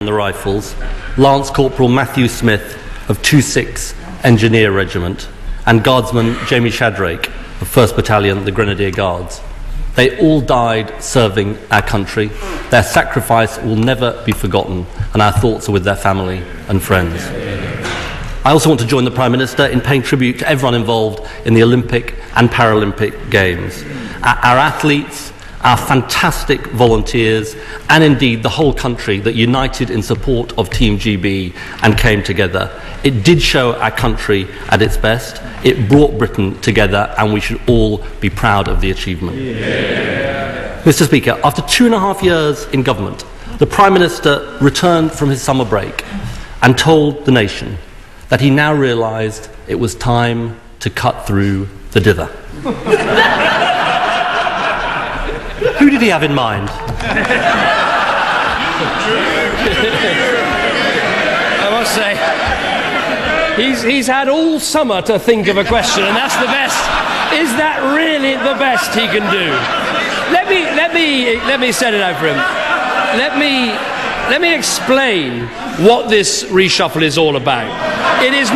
the Rifles, Lance Corporal Matthew Smith of 26 Engineer Regiment, and Guardsman Jamie Shadrake of 1st Battalion, the Grenadier Guards. They all died serving our country. Their sacrifice will never be forgotten, and our thoughts are with their family and friends. I also want to join the Prime Minister in paying tribute to everyone involved in the Olympic and Paralympic Games. Our athletes, our fantastic volunteers, and indeed the whole country that united in support of Team GB and came together. It did show our country at its best. It brought Britain together, and we should all be proud of the achievement. Yeah. Mr. Speaker, after 2.5 years in government, the Prime Minister returned from his summer break and told the nation that he now realised it was time to cut through the dither. Who did he have in mind? I must say, he's had all summer to think of a question, and that's the best. Is that really the best he can do? Let me set it out for him. Let me explain what this reshuffle is all about. It is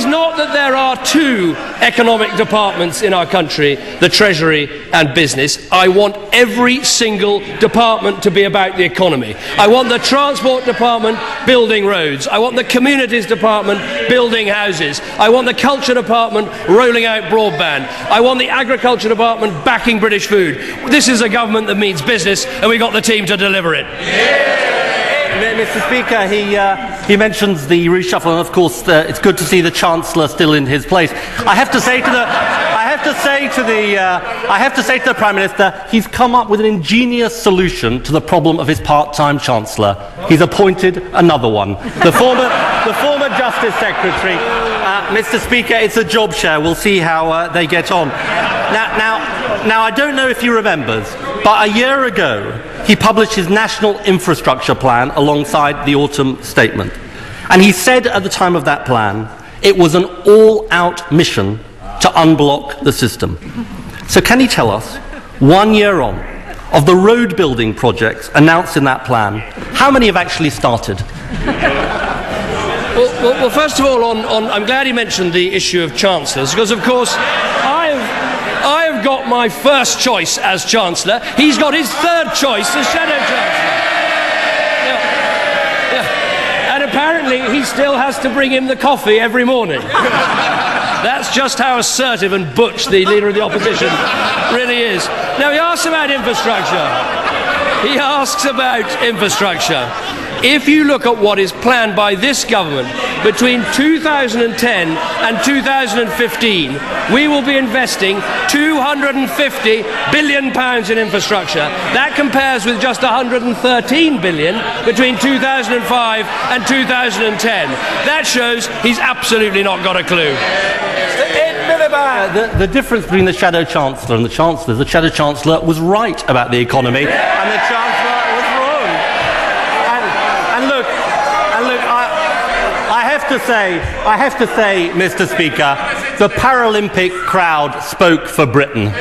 not that there are two economic departments in our country, the Treasury and Business. I want every single department to be about the economy. I want the Transport Department building roads. I want the Communities Department building houses. I want the Culture Department rolling out broadband. I want the Agriculture Department backing British food. This is a government that means business, and we've got the team to deliver it. Yeah. Mr. Speaker, he mentions the reshuffle, and of course it's good to see the Chancellor still in his place. I have to say to the Prime Minister, he's come up with an ingenious solution to the problem of his part-time Chancellor. He's appointed another one, the former Justice Secretary. Mr. Speaker, it's a job share. We'll see how they get on. Now, I don't know if he remembers, but a year ago he published his National Infrastructure Plan alongside the Autumn Statement. And he said at the time of that plan, it was an all-out mission to unblock the system. So can he tell us, 1 year on, of the road building projects announced in that plan, how many have actually started? Well, first of all, I'm glad he mentioned the issue of chancellors, because, of course, I've got my first choice as Chancellor. He's got his third choice as Shadow Chancellor. Yeah. And apparently he still has to bring him the coffee every morning. That's just how assertive and butch the Leader of the Opposition really is. Now, he asks about infrastructure. If you look at what is planned by this government between 2010 and 2015, we will be investing £250 billion in infrastructure. That compares with just £113 billion between 2005 and 2010. That shows he's absolutely not got a clue. The difference between the Shadow Chancellor and the Chancellor is the Shadow Chancellor was right about the economy, and the Chancellor was wrong. And look, I have to say, Mr. Speaker, the Paralympic crowd spoke for Britain.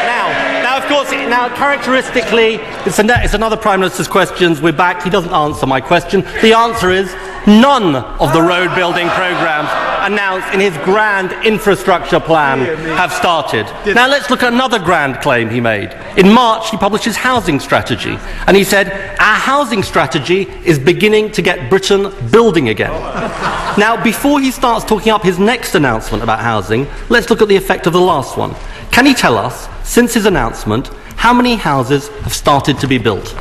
Now, of course, characteristically, it's another Prime Minister's questions. We're back. He doesn't answer my question. The answer is none of the road building programmes announced in his grand infrastructure plan have started. Now let's look at another grand claim he made. In March, he published his housing strategy, and he said, our housing strategy is beginning to get Britain building again. Now, before he starts talking up his next announcement about housing, let's look at the effect of the last one. Can he tell us, since his announcement, how many houses have started to be built?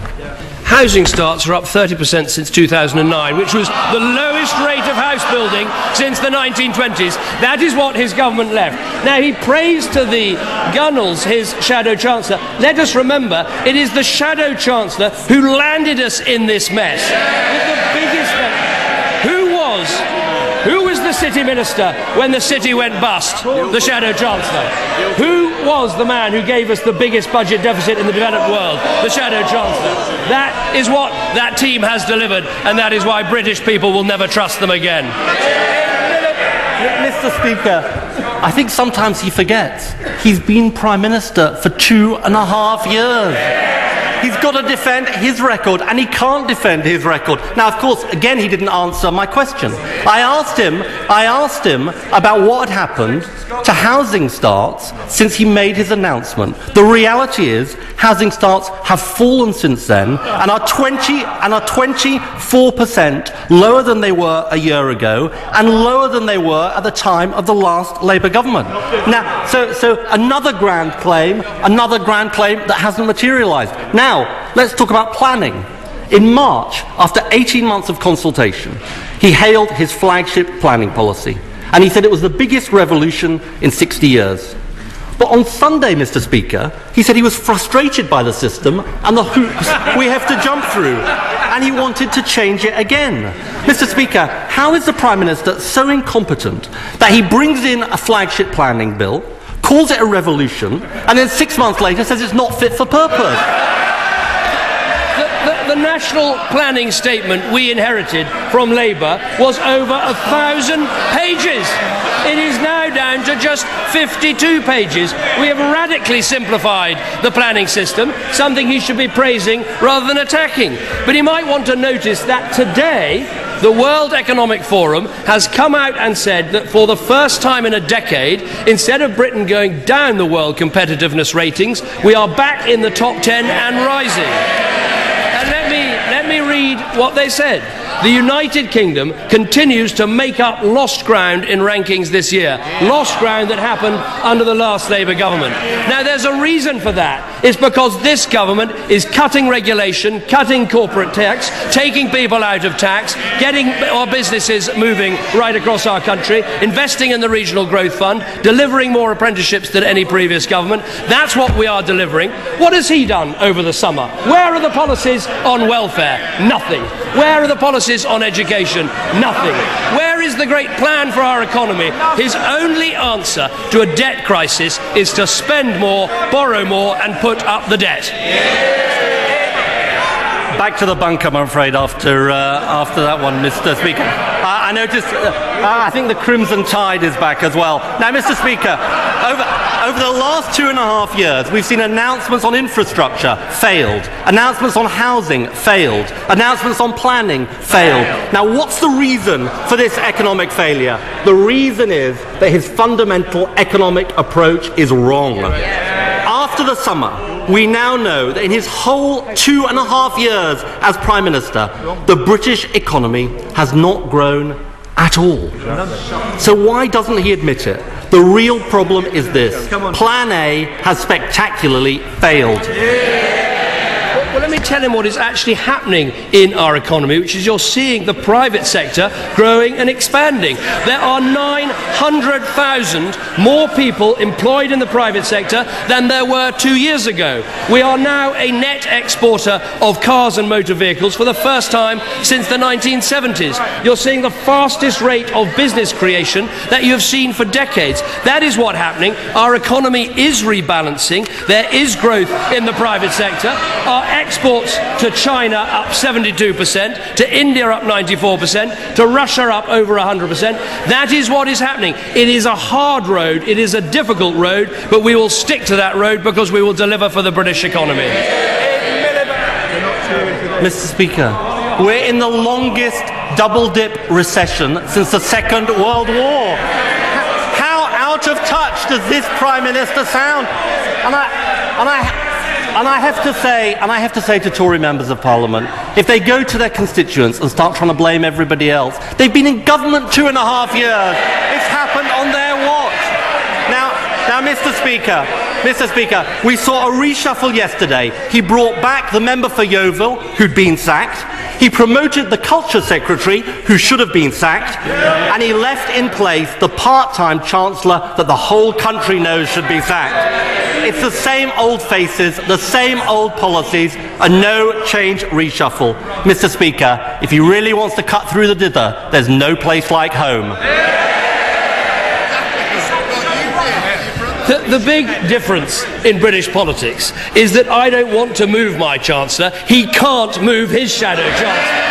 Housing starts are up 30% since 2009, which was the lowest rate of house building since the 1920s. That is what his government left. Now, he praised to the Gunnels, his Shadow Chancellor. Let us remember, it is the Shadow Chancellor who landed us in this mess. With the biggest Who was the City Minister when the City went bust? The Shadow Chancellor. Who was the man who gave us the biggest budget deficit in the developed world? The Shadow Chancellor. That is what that team has delivered, and that is why British people will never trust them again. Mr. Speaker, I think sometimes he forgets he's been Prime Minister for 2.5 years. He's got to defend his record, and he can't defend his record. Now, of course, again, he didn't answer my question. I asked him about what had happened to housing starts since he made his announcement. The reality is, housing starts have fallen since then and are 24% lower than they were a year ago and lower than they were at the time of the last Labour government. Now, so another grand claim that hasn't materialised. Now, let's talk about planning. In March, after 18 months of consultation, he hailed his flagship planning policy, and he said it was the biggest revolution in 60 years. But on Sunday, Mr. Speaker, he said he was frustrated by the system and the hoops we have to jump through, and he wanted to change it again. Mr. Speaker, how is the Prime Minister so incompetent that he brings in a flagship planning bill, calls it a revolution, and then 6 months later says it's not fit for purpose? The national planning statement we inherited from Labour was over 1,000 pages. It is now down to just 52 pages. We have radically simplified the planning system, something he should be praising rather than attacking. But he might want to notice that today the World Economic Forum has come out and said that for the first time in a decade, instead of Britain going down the world competitiveness ratings, we are back in the top 10 and rising. Let me read what they said. The United Kingdom continues to make up lost ground in rankings this year. Lost ground that happened under the last Labour government. Now, there's a reason for that. It's because this government is cutting regulation, cutting corporate tax, taking people out of tax, getting our businesses moving right across our country, investing in the Regional Growth Fund, delivering more apprenticeships than any previous government. That's what we are delivering. What has he done over the summer? Where are the policies on welfare? Nothing. Where are the policies on education? Nothing. Where is the great plan for our economy? His only answer to a debt crisis is to spend more, borrow more, and put up the debt. Back to the bunker, I'm afraid, after that one, Mr. Speaker. I noticed, I think the Crimson Tide is back as well. Now, Mr. Speaker, over the last 2.5 years, we've seen announcements on infrastructure failed, announcements on housing failed, announcements on planning failed. Now, what's the reason for this economic failure? The reason is that his fundamental economic approach is wrong. After the summer, we now know that in his whole 2.5 years as Prime Minister, the British economy has not grown at all. So why doesn't he admit it? The real problem is this. Plan A has spectacularly failed. Well, let me tell him what is actually happening in our economy, which is you're seeing the private sector growing and expanding. There are 900,000 more people employed in the private sector than there were 2 years ago. We are now a net exporter of cars and motor vehicles for the first time since the 1970s. You're seeing the fastest rate of business creation that you have seen for decades. That is what's happening. Our economy is rebalancing. There is growth in the private sector. Our exports to China up 72%, to India up 94%, to Russia up over 100%. That is what is happening. It is a hard road, it is a difficult road, but we will stick to that road because we will deliver for the British economy. Mr. Speaker, we're in the longest double-dip recession since the Second World War. How out of touch does this Prime Minister sound? And I have to say to Tory members of Parliament, if they go to their constituents and start trying to blame everybody else, they've been in government 2.5 years. It's happened on their watch. Now, Mr. Speaker, we saw a reshuffle yesterday. He brought back the member for Yeovil, who'd been sacked. He promoted the Culture Secretary, who should have been sacked, and he left in place the part-time Chancellor that the whole country knows should be sacked. It's the same old faces, the same old policies, a no-change reshuffle. Mr. Speaker, if he really wants to cut through the dither, there's no place like home. The big difference in British politics is that I don't want to move my Chancellor. He can't move his shadow Chancellor.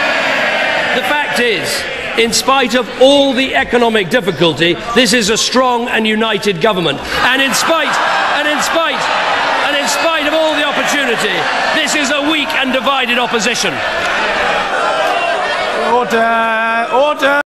The fact is, in spite of all the economic difficulty, this is a strong and united government. And in spite of all the opportunity, this This is a weak and divided opposition. Order! Order!